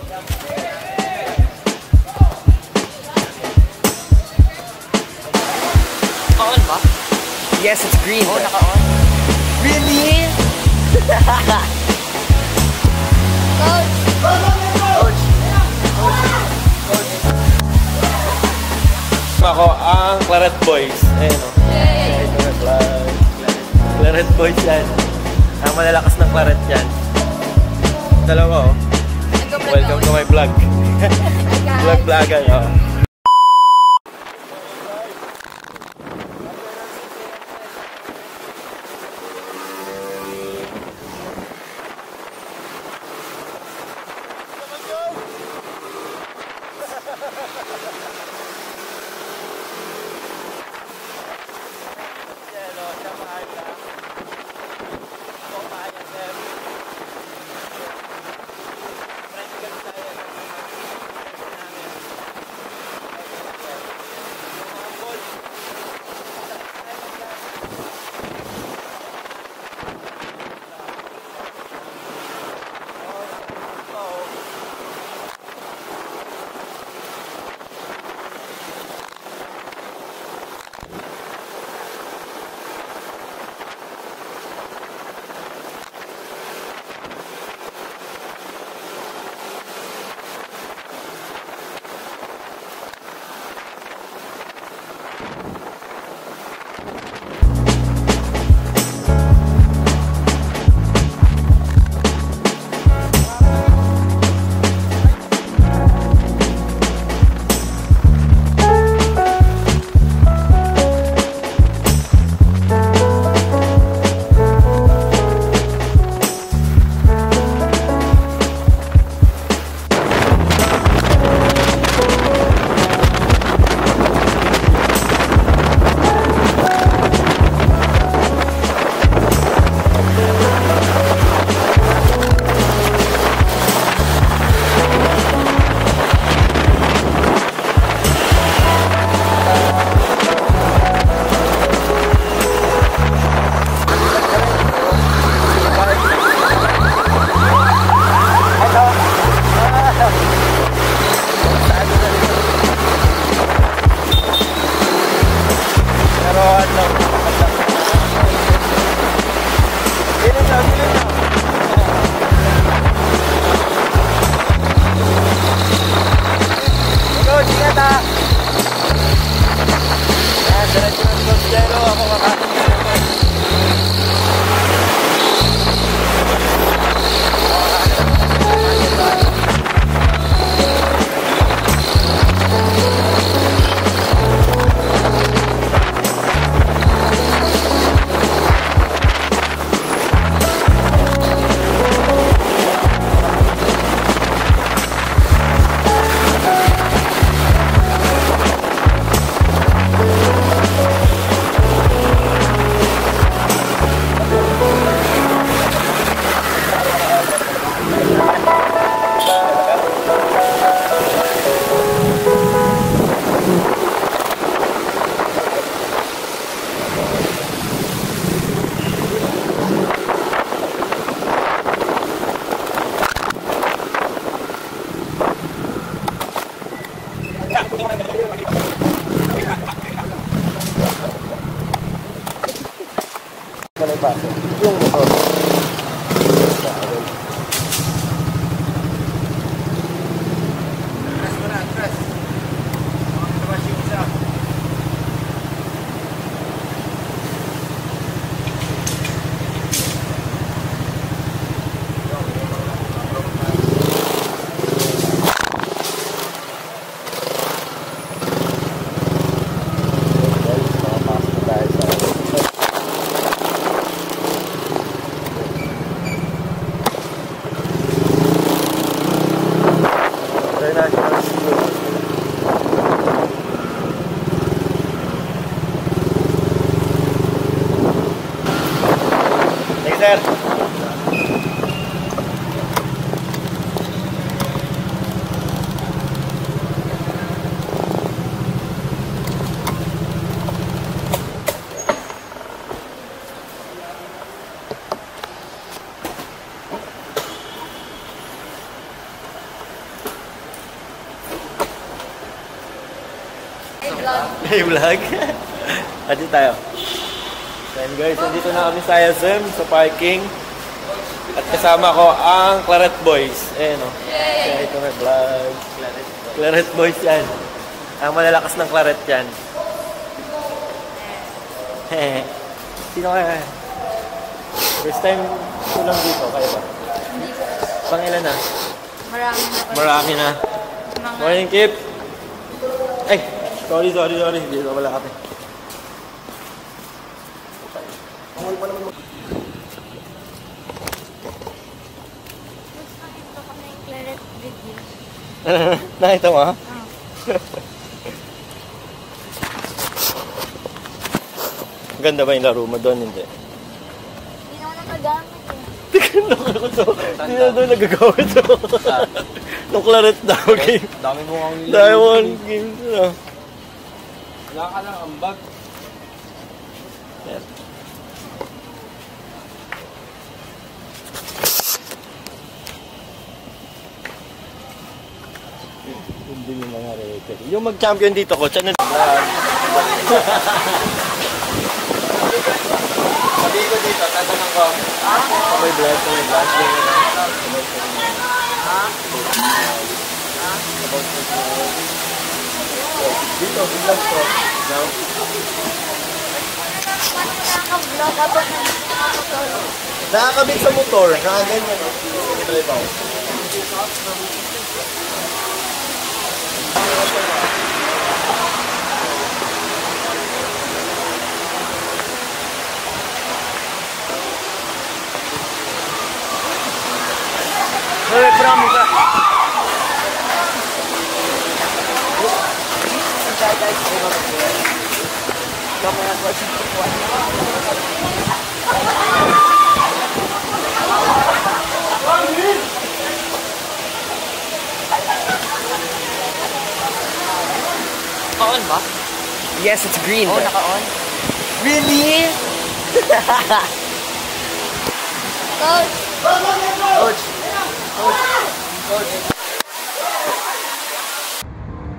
On ba? Yes, it's green. Oh, naka-on. Really? Coach! Coach! Ako ang Claret Boys. Ayun o. Claret Boys yan. Ang malalakas ng Claret yan. Dalawa o. Welcome to my vlog. Vlog-vlogan o. Yung motor. May vlog. Andito tayo. So yun guys, nandito na kami sa ISM, sa parking. At kasama ko ang Claret Boys. Ayan o. Kaya ito may vlog. Claret Boys yan. Ang malalakas ng Claret yan. Sino kaya? First time ko lang dito, kaya ba? Hindi ko. Pangilan na? Marami na. Marami na. Mga... Morning, Kip! Ay! Sorry. Dito wala kami. Nakita ko na yung Claret video. Nakita mo, ha? Ganda ba yung laro mo doon? Hindi. Hindi naman nakagamit eh. Hindi na doon nagagawa ito. Nung Claret daw game. Dami mo kang Dahil mo ang game. Wala ka lang ambag. Yan. Hindi yung mga record. Yung mag-champion dito ko, siya na sabi ko dito, tatanong ko. May vlog. Dito, vlog ko. No? Nakaka-vlog habang nakakatulog. Nakakabit sa motor. Nakaganyan. Drive ako. Hey, promise ka. On ba? Yes, it's green. Oo, naka-on. Really? Coach! Coach.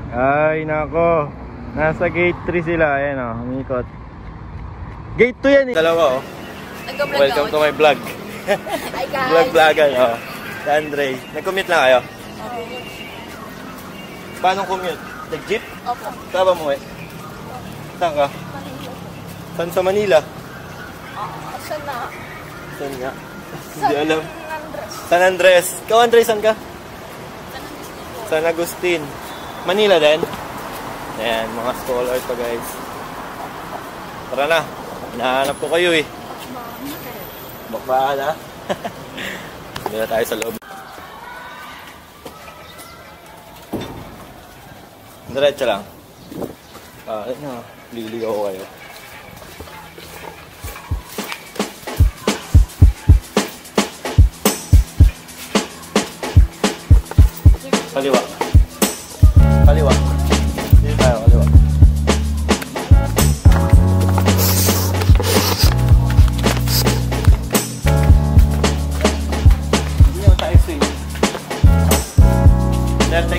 Ay, nako. Nasa gate 3 sila. Ayan o, umikot. Gate 2 yan eh. Dalawa o. Nag-vlog Welcome to my vlog. Hi guys! Vlog-vlogan o. Si Andre. Nag-commute lang kayo? Paano commute? Nag-jeep? Opo. Saan ba mo eh? Saan ka? Saan sa Manila? Saan na? Saan nga? Hindi alam. Andres. San Andres. Ikaw, Andre, saan ka? San Agustin. Manila din? Ayan, mga scholars pa guys. Tara na. Hinahanap ko kayo eh. Bakbaka na. Hindi na tayo sa loob. Diretso lang. Ano, liligaw ko kayo. Kaliwa. Kaliwa. Dito tayo, kaliwa. Hindi naman tayo swing. Left,